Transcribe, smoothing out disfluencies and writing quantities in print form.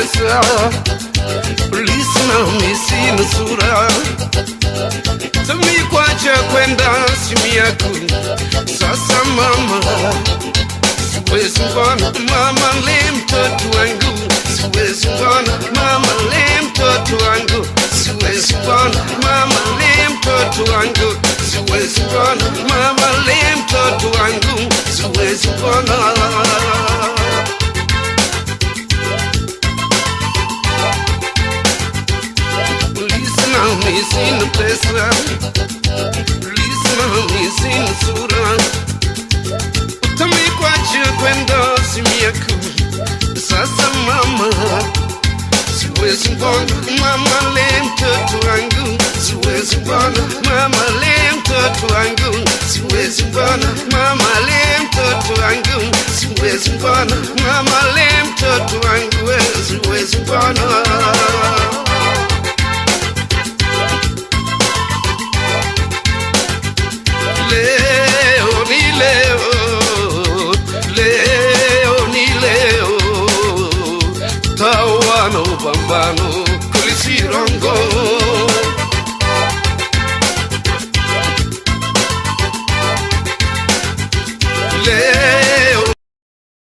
pesa, polisi na misi nusura. Tami kwacha kwenda simu yako sasa mama, siwezi mbona mama le mtoto wangu, siwezi mbona mama le mtoto wangu, siwezi mbona mama le mtoto wangu, siwezi mbona mama le mtoto wangu, siwezi mbona. Sina pesa, polisi na sina sura. Tami kwacha kwenda simu yako sasa mama, siwezi mbona mama le mtoto wangu, siwezi mbona mama le mtoto wangu, siwezi mbona mama le mtoto wangu, siwezi mbona mama le mtoto wangu, siwezi mbona. Tawano bambano kulisirongo.